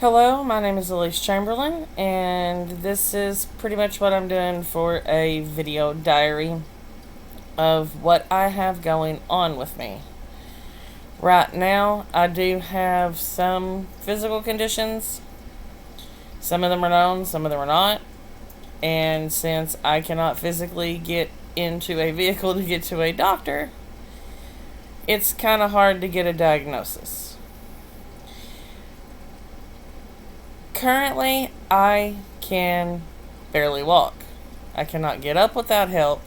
Hello, my name is Elise Chamberlain, and this is pretty much what I'm doing for a video diary of what I have going on with me. Right now, I do have some physical conditions. Some of them are known, some of them are not. And since I cannot physically get into a vehicle to get to a doctor, it's kind of hard to get a diagnosis. Currently, I can barely walk. I cannot get up without help.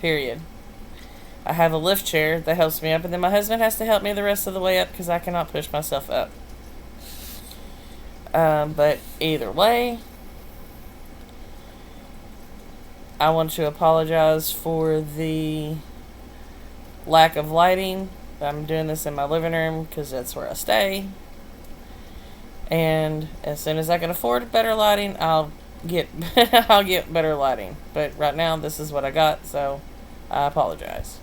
Period. I have a lift chair that helps me up, and then my husband has to help me the rest of the way up because I cannot push myself up. But either way, I want to apologize for the lack of lighting. I'm doing this in my living room because that's where I stay. And as soon as I can afford better lighting, I'll get I'll get better lighting. But right now, this is what I got, so I apologize.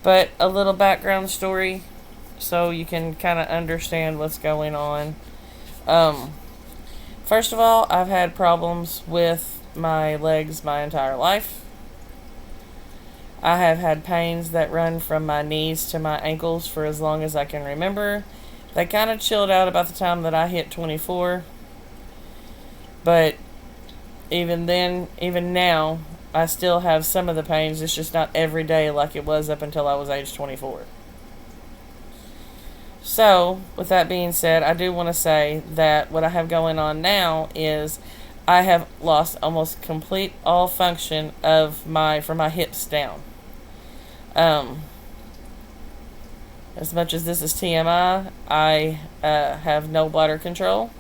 But a little background story, so you can kind of understand what's going on. First of all, I've had problems with my legs my entire life. I have had pains that run from my knees to my ankles for as long as I can remember. They kind of chilled out about the time that I hit 24. But even then, even now, I still have some of the pains. It's just not every day like it was up until I was age 24. So, with that being said, I do want to say that what I have going on now is I have lost almost complete all function of from my hips down. As much as this is TMI, I have no bladder control.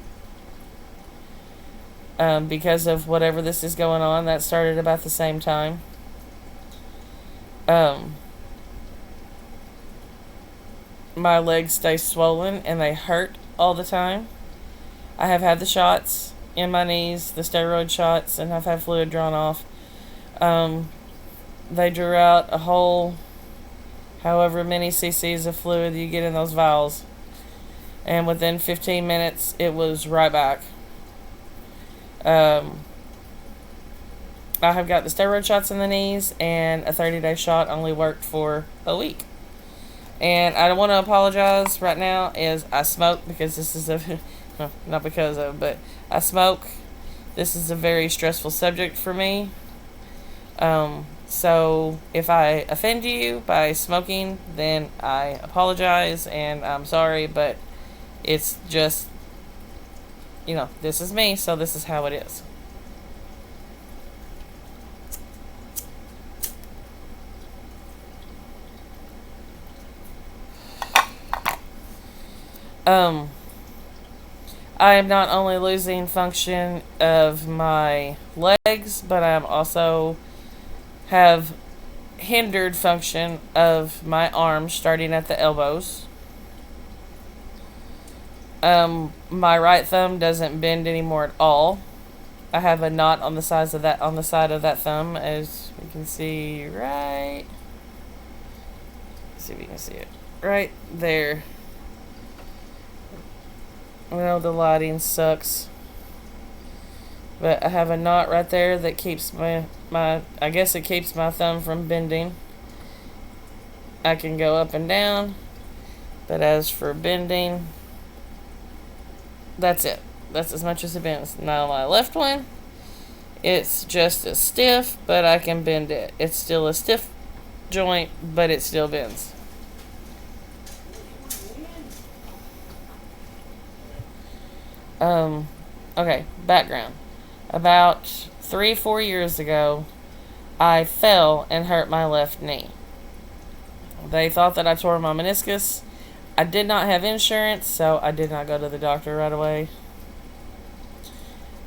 Because of whatever this is going on, that started about the same time. My legs stay swollen and they hurt all the time. I have had the shots in my knees, the steroid shots, and I've had fluid drawn off. They drew out a whole however many cc's of fluid you get in those vials. And within 15 minutes, it was right back. I have got the steroid shots in the knees, and a 30-day shot only worked for a week. And I want to apologize right now is I smoke because this is a, not because of, but I smoke. This is a very stressful subject for me. So if I offend you by smoking, then I apologize and I'm sorry, but it's just, this is me, so this is how it is. I am not only losing function of my legs, but I am also have hindered function of my arms starting at the elbows. My right thumb doesn't bend anymore at all. I have a knot on the side of that thumb, as you can see right. Let's see if you can see it right there. Well, the lighting sucks, but I have a knot right there that keeps my I guess it keeps my thumb from bending. I can go up and down, but as for bending, that's it. That's as much as it bends. Now my left one, it's just as stiff, but I can bend it. It's still a stiff joint, but it still bends. Okay, background. About 3-4 years ago, I fell and hurt my left knee. They thought that I tore my meniscus. I did not have insurance, so I did not go to the doctor right away.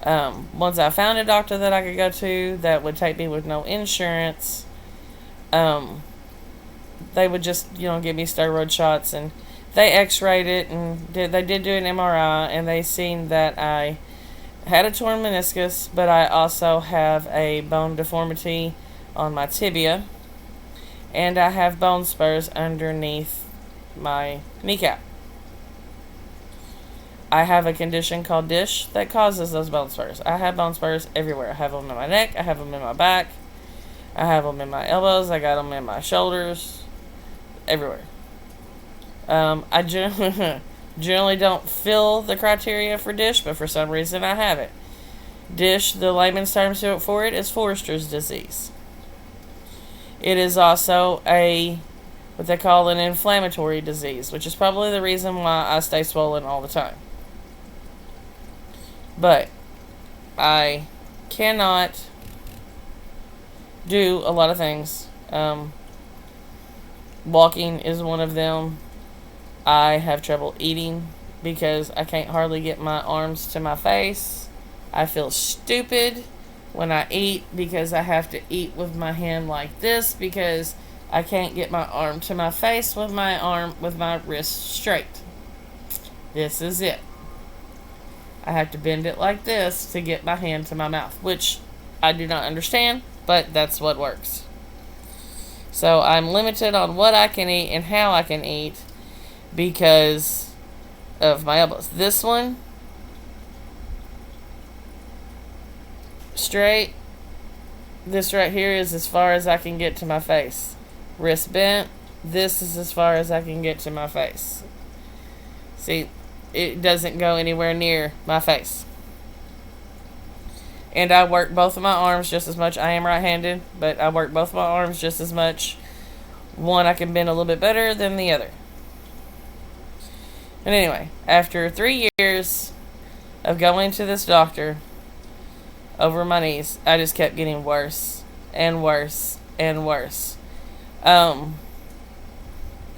Once I found a doctor that I could go to that would take me with no insurance, they would just, give me steroid shots, and they x-rayed it, and they did do an MRI, and they seen that I had a torn meniscus, but I also have a bone deformity on my tibia, and I have bone spurs underneath my kneecap. I have a condition called dish that causes those bone spurs. I have bone spurs everywhere. I have them in my neck. I have them in my back. I have them in my elbows. I got them in my shoulders. Everywhere. I generally don't fill the criteria for dish, but for some reason I have it. Dish, the layman's term for it, is Forester's disease. It is also what they call an inflammatory disease, which is probably the reason why I stay swollen all the time. But I cannot do a lot of things. Walking is one of them. I have trouble eating because I can't hardly get my arms to my face. I feel stupid when I eat because I have to eat with my hand like this because I can't get my arm to my face with my wrist straight. This is it. I have to bend it like this to get my hand to my mouth, which I do not understand, but that's what works. So I'm limited on what I can eat and how I can eat because of my elbows. This one, straight. This right here is as far as I can get to my face. Wrist bent. This is as far as I can get to my face. See, it doesn't go anywhere near my face. And I work both of my arms just as much. I am right-handed, but I work both of my arms just as much. One I can bend a little bit better than the other. And anyway, after 3 years of going to this doctor over my knees, I just kept getting worse and worse and worse. I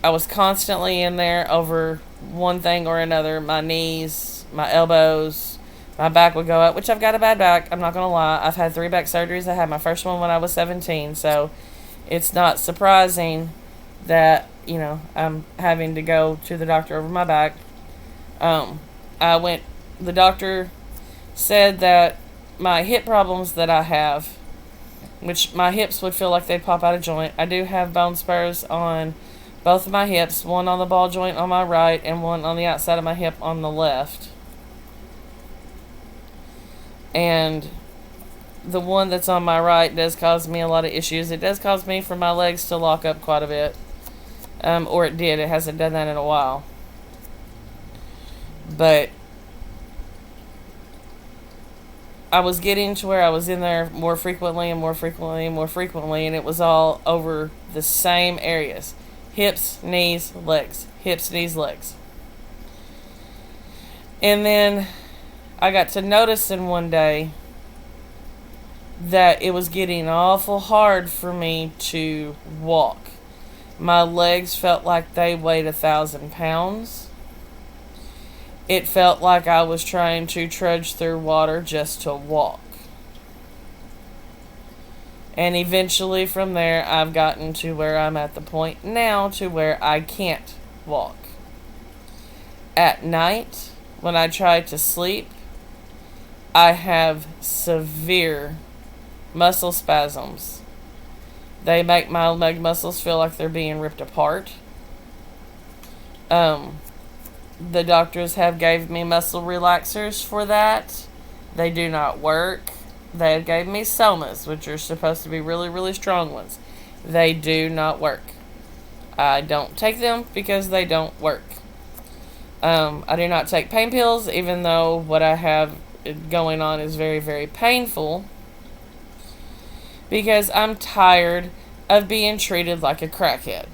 was constantly in there over one thing or another. My knees, my elbows, my back would go up, which I've got a bad back. I'm not going to lie. I've had 3 back surgeries. I had my first one when I was 17, so it's not surprising that, I'm having to go to the doctor over my back. The doctor said that my hip problems that I have, which my hips would feel like they'd pop out of joint. I do have bone spurs on both of my hips, one on the ball joint on my right and one on the outside of my hip on the left. And the one that's on my right does cause me a lot of issues. It does cause me for my legs to lock up quite a bit. Or it did. It hasn't done that in a while. But I was getting to where I was in there more frequently and more frequently and more frequently, and it was all over the same areas. Hips, knees, legs. Hips, knees, legs. And then I got to noticing one day that it was getting awful hard for me to walk. My legs felt like they weighed 1,000 pounds. It felt like I was trying to trudge through water just to walk. And eventually from there, I've gotten to where I'm at the point now to where I can't walk. At night, when I try to sleep, I have severe muscle spasms. They make my leg muscles feel like they're being ripped apart. The doctors have gave me muscle relaxers for that. They do not work. They gave me Somas, which are supposed to be really, really strong ones. They do not work. I don't take them because they don't work. I do not take pain pills, even though what I have going on is very, very painful. Because I'm tired of being treated like a crackhead.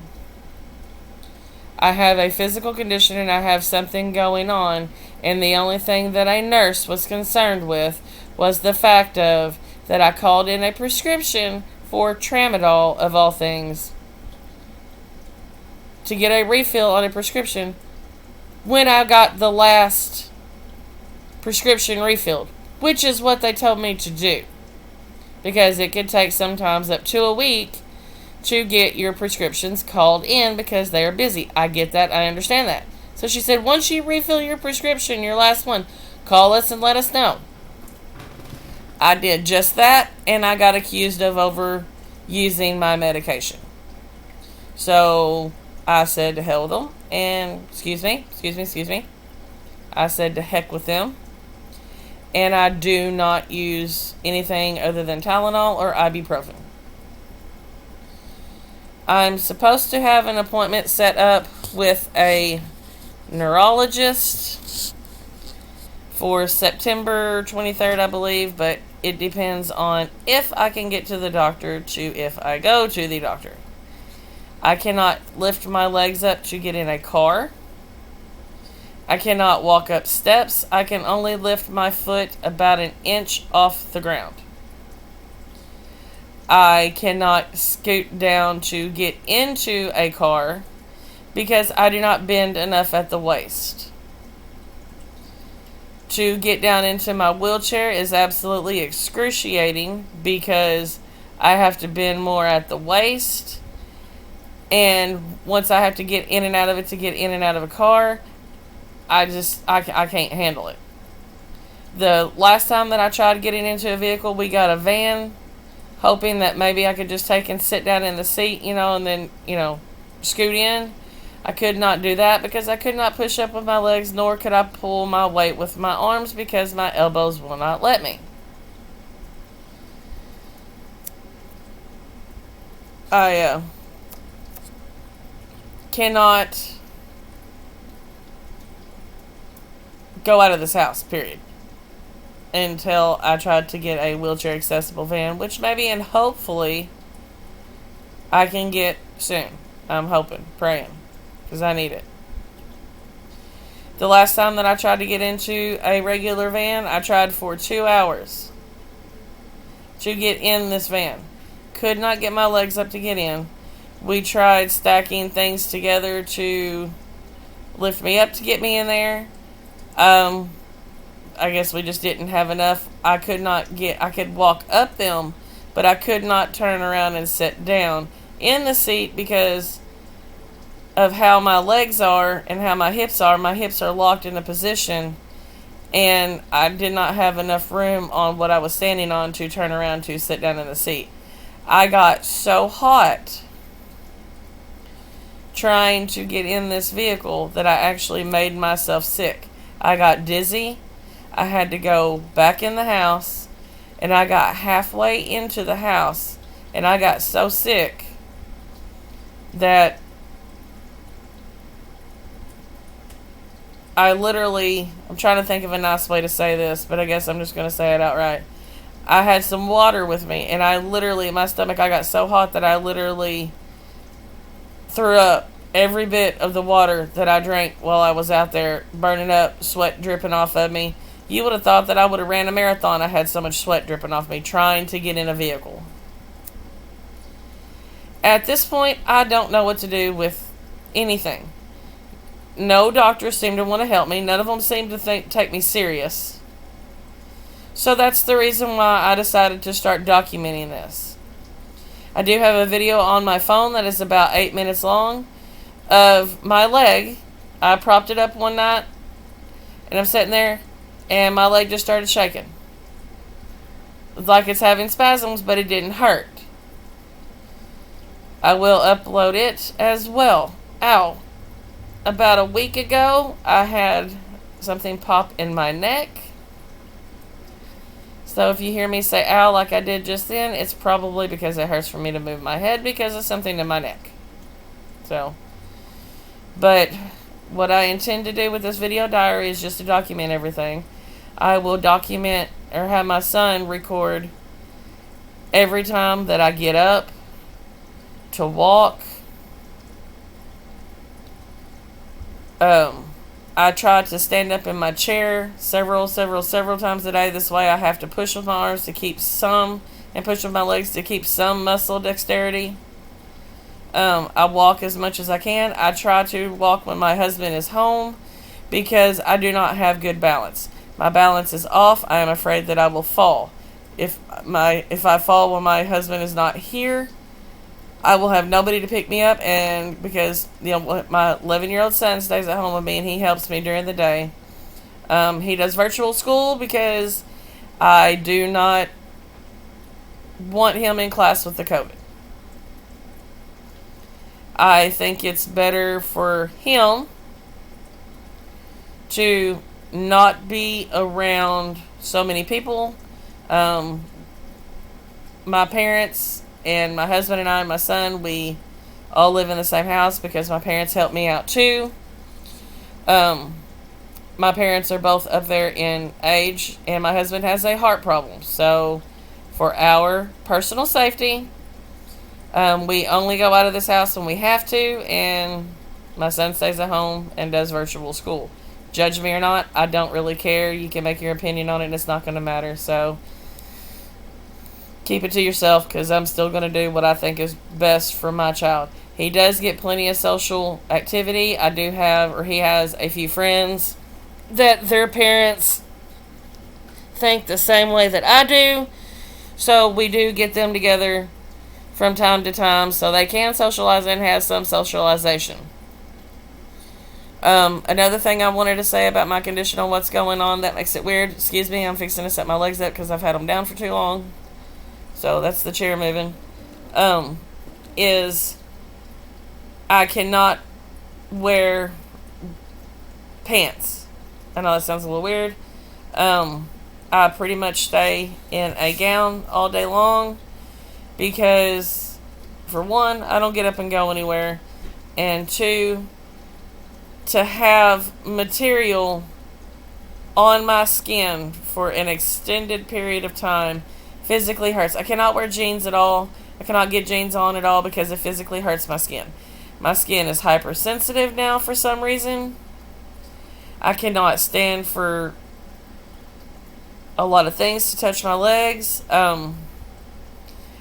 I have a physical condition and I have something going on, and the only thing that a nurse was concerned with was the fact of that I called in a prescription for Tramadol, of all things, to get a refill on a prescription when I got the last prescription refilled, which is what they told me to do, because it could take sometimes up to a week to get your prescriptions called in because they are busy. I get that. I understand that. So she said, once you refill your prescription, your last one, call us and let us know. I did just that, and I got accused of overusing my medication. So I said to hell with them, and excuse me. I said to heck with them. And I do not use anything other than Tylenol or ibuprofen. I'm supposed to have an appointment set up with a neurologist for September 23rd, I believe, but it depends on if I can get to the doctor to if I go to the doctor. I cannot lift my legs up to get in a car. I cannot walk up steps. I can only lift my foot about an inch off the ground. I cannot scoot down to get into a car because I do not bend enough at the waist. To get down into my wheelchair is absolutely excruciating because I have to bend more at the waist. And once I have to get in and out of it to get in and out of a car, I can't handle it. The last time that I tried getting into a vehicle, we got a van, hoping that maybe I could just take and sit down in the seat, and then, scoot in. I could not do that because I could not push up with my legs, nor could I pull my weight with my arms because my elbows will not let me. I cannot go out of this house, period, until I tried to get a wheelchair accessible van, which maybe and hopefully I can get soon. I'm hoping, praying, because I need it. The last time that I tried to get into a regular van, I tried for 2 hours to get in this van. Could not get my legs up to get in. We tried stacking things together to lift me up to get me in there. I guess we just didn't have enough. I could walk up them, but I could not turn around and sit down in the seat because of how my legs are and how my hips are. My hips are locked in a position, and I did not have enough room on what I was standing on to turn around to sit down in the seat. I got so hot trying to get in this vehicle that I actually made myself sick. I got dizzy. I had to go back in the house, and I got halfway into the house, and I got so sick that I'm trying to think of a nice way to say this, but I guess I'm just going to say it outright. I had some water with me, and my stomach, I got so hot that I literally threw up every bit of the water that I drank while I was out there burning up, sweat dripping off of me. You would have thought that I would have ran a marathon. I had so much sweat dripping off me trying to get in a vehicle. At this point, I don't know what to do with anything. No doctors seem to want to help me. None of them seem to take me serious. So that's the reason why I decided to start documenting this. I do have a video on my phone that is about 8 minutes long of my leg. I propped it up one night, and I'm sitting there, and my leg just started shaking. It's like it's having spasms, but it didn't hurt. I will upload it as well. Ow. About a week ago, I had something pop in my neck. So if you hear me say ow like I did just then, it's probably because it hurts for me to move my head because of something in my neck. But what I intend to do with this video diary is just to document everything. I will document or have my son record every time that I get up to walk. I try to stand up in my chair several times a day. This way I have to push with my arms to keep some, and push with my legs to keep some muscle dexterity. I walk as much as I can. I try to walk when my husband is home because I do not have good balance. My balance is off. I am afraid that I will fall. If I fall when my husband is not here, I will have nobody to pick me up, and because my 11-year-old son stays at home with me and he helps me during the day. He does virtual school because I do not want him in class with the COVID. I think it's better for him to not be around so many people. Um, my parents and my husband and I and my son, we all live in the same house because my parents help me out too. Um, my parents are both up there in age, and my husband has a heart problem. So, for our personal safety, we only go out of this house when we have to, and my son stays at home and does virtual school. Judge me or not, I don't really care. You can make your opinion on it, and it's not going to matter. So, keep it to yourself, because I'm still going to do what I think is best for my child. He does get plenty of social activity. He has a few friends that their parents think the same way that I do. So we do get them together from time to time so they can socialize and have some socialization. Another thing I wanted to say about my condition on what's going on that makes it weird. Excuse me, I'm fixing to set my legs up because I've had them down for too long. So that's the chair moving. Is I cannot wear pants. I know that sounds a little weird. I pretty much stay in a gown all day long because, for one, I don't get up and go anywhere, and two, to have material on my skin for an extended period of time physically hurts. I cannot wear jeans at all. I cannot get jeans on at all because it physically hurts my skin. My skin is hypersensitive now for some reason. I cannot stand for a lot of things to touch my legs. I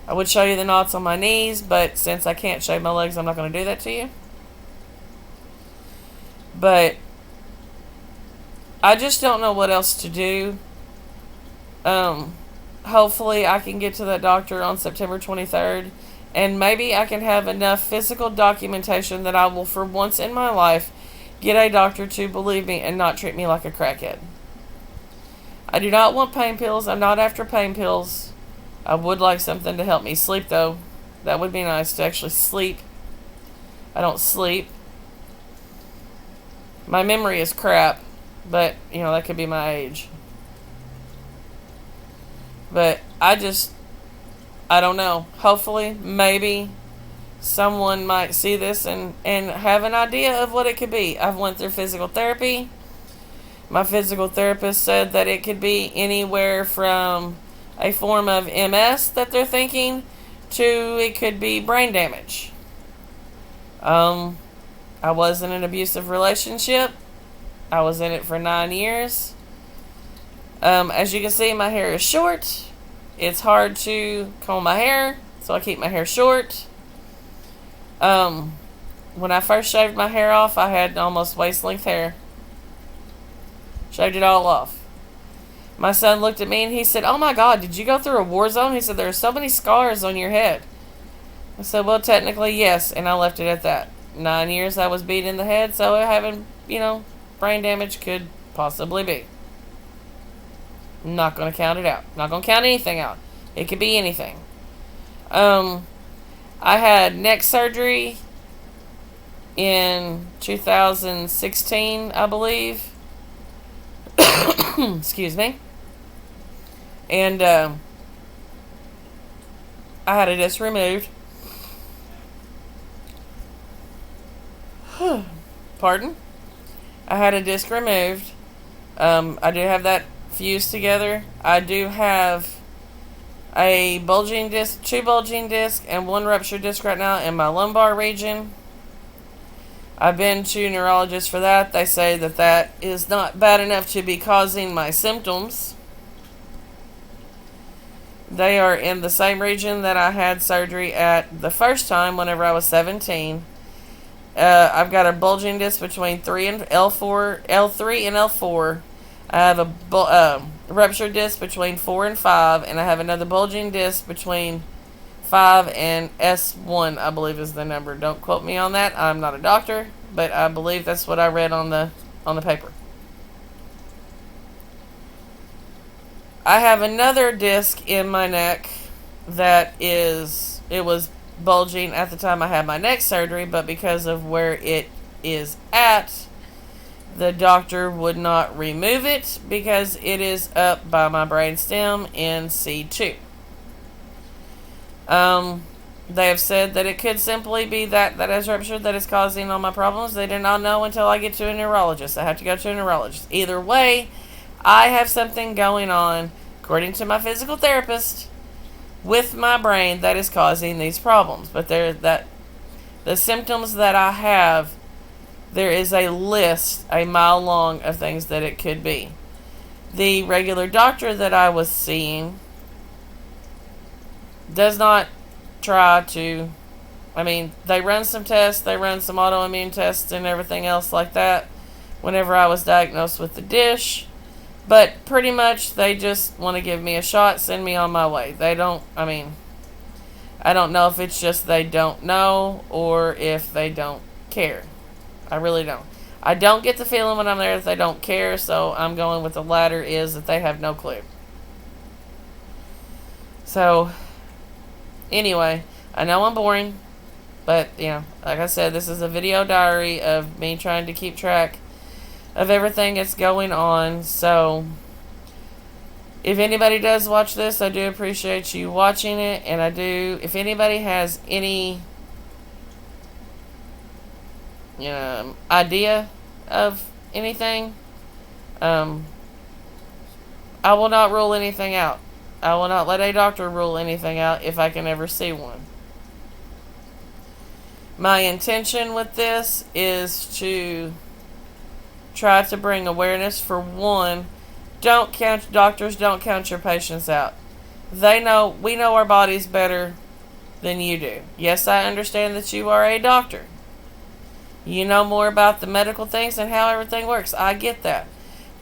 would show you the knots on my knees, but since I can't shave my legs, I'm not going to do that to you. But I just don't know what else to do. Hopefully I can get to that doctor on September 23rd, and maybe I can have enough physical documentation that I will, for once in my life, get a doctor to believe me and not treat me like a crackhead. I do not want pain pills. I'm not after pain pills. I would like something to help me sleep, though. That would be nice, to actually sleep. I don't sleep. My memory is crap, but, that could be my age. But I don't know. Hopefully, maybe someone might see this and have an idea of what it could be. I've went through physical therapy. My physical therapist said that it could be anywhere from a form of MS that they're thinking to it could be brain damage. I was in an abusive relationship. I was in it for 9 years. As you can see, my hair is short. It's hard to comb my hair, so I keep my hair short. When I first shaved my hair off, I had almost waist-length hair. Shaved it all off. My son looked at me and he said, "Oh my God, did you go through a war zone?" He said, "There are so many scars on your head." I said, "Well, technically, yes," and I left it at that. 9 years I was beat in the head, so having, brain damage could possibly be. Not going to count it out. Not going to count anything out. It could be anything. I had neck surgery in 2016, I believe. Excuse me. And I had a disc removed. Pardon? I had a disc removed. I do have that fused together. I do have a bulging disc, 2 bulging discs, and 1 ruptured disc right now in my lumbar region. I've been to neurologists for that. They say that is not bad enough to be causing my symptoms. They are in the same region that I had surgery at the first time whenever I was 17. I've got a bulging disc between L3 and L4. I have a ruptured disc between 4 and 5, and I have another bulging disc between 5 and S1, I believe is the number. Don't quote me on that. I'm not a doctor, but I believe that's what I read on the paper. I have another disc in my neck it was bulging at the time I had my neck surgery, but because of where it is at, The doctor would not remove it because it is up by my brainstem in C2. They have said that it could simply be that has ruptured that is causing all my problems. They did not know until I get to a neurologist. I have to go to a neurologist. Either way, I have something going on, according to my physical therapist, with my brain that is causing these problems. But the symptoms that I have, there is a list a mile long of things that it could be. The regular doctor that I was seeing does not try to, they run some tests, they run some autoimmune tests and everything else like that whenever I was diagnosed with the dish, but pretty much they just want to give me a shot, send me on my way. They don't, I don't know if it's just they don't know or if they don't care. I really don't. I don't get the feeling when I'm there that they don't care, so I'm going with the latter, is that they have no clue. So, anyway, I know I'm boring, but, like I said, this is a video diary of me trying to keep track of everything that's going on. So, if anybody does watch this, I do appreciate you watching it, and if anybody has any idea of anything, I will not rule anything out. I will not let a doctor rule anything out if I can ever see one. My intention with this is to try to bring awareness. For one, doctors don't count your patients out. We know our bodies better than you do. Yes, I understand that you are a doctor. You know more about the medical things and how everything works. I get that.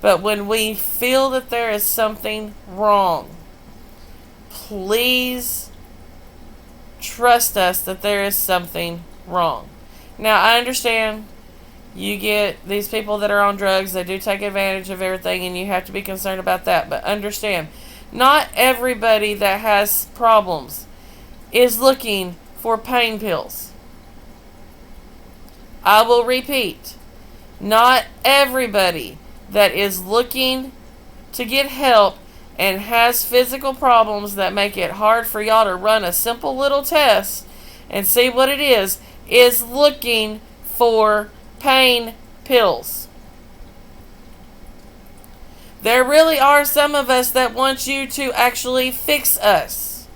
But when we feel that there is something wrong, please trust us that there is something wrong. Now, I understand you get these people that are on drugs, they do take advantage of everything, and you have to be concerned about that. But understand, not everybody that has problems is looking for pain pills. I will repeat, not everybody that is looking to get help and has physical problems that make it hard for y'all to run a simple little test and see what it is looking for pain pills. There really are some of us that want you to actually fix us.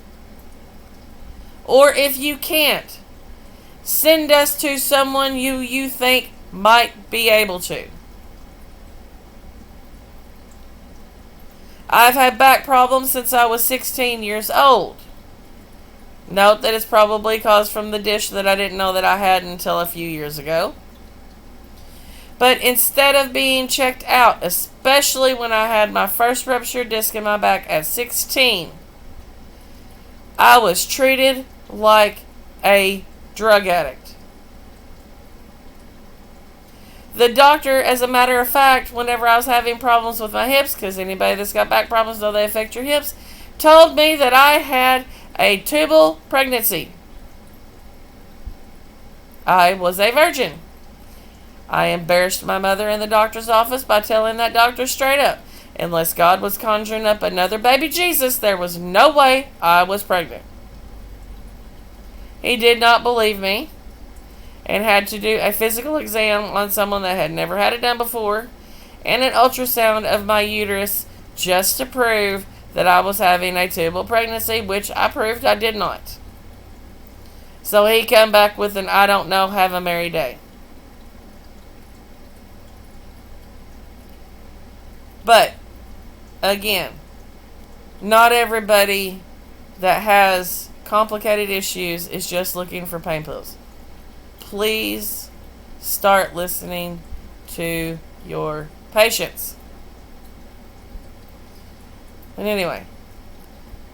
Or if you can't, send us to someone you think might be able to. I've had back problems since I was 16 years old. Note that it's probably caused from the dish that I didn't know that I had until a few years ago. But instead of being checked out, especially when I had my first ruptured disc in my back at 16, I was treated like a drug addict. The doctor, as a matter of fact, whenever I was having problems with my hips, because anybody that's got back problems know they affect your hips, told me that I had a tubal pregnancy. I was a virgin. I embarrassed my mother in the doctor's office by telling that doctor straight up, unless God was conjuring up another baby Jesus, there was no way I was pregnant. He did not believe me and had to do a physical exam on someone that had never had it done before and an ultrasound of my uterus just to prove that I was having a tubal pregnancy, which I proved I did not. So he come back with an I don't know, have a merry day. But, again, not everybody that has complicated issues is just looking for pain pills. Please start listening to your patients. And anyway,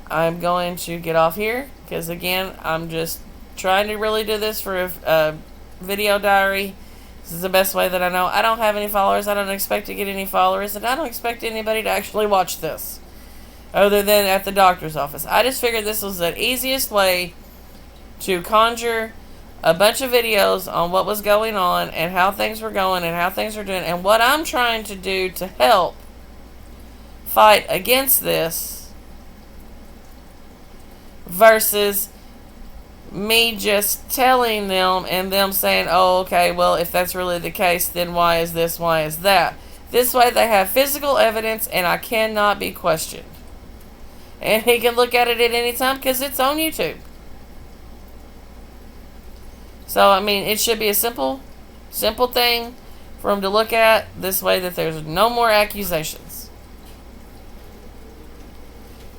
I'm going to get off here because, again, I'm just trying to really do this for a video diary. This is the best way that I know. I don't have any followers. I don't expect to get any followers. And I don't expect anybody to actually watch this other than at the doctor's office. I just figured this was the easiest way to conjure a bunch of videos on what was going on and how things were going and how things were doing and what I'm trying to do to help fight against this versus me just telling them and them saying, oh, okay, well, if that's really the case, then why is this, why is that? This way they have physical evidence and I cannot be questioned. And he can look at it at any time because it's on YouTube. So, I mean, it should be a simple thing for him to look at. This way that there's no more accusations.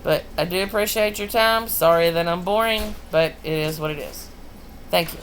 But I do appreciate your time. Sorry that I'm boring, but it is what it is. Thank you.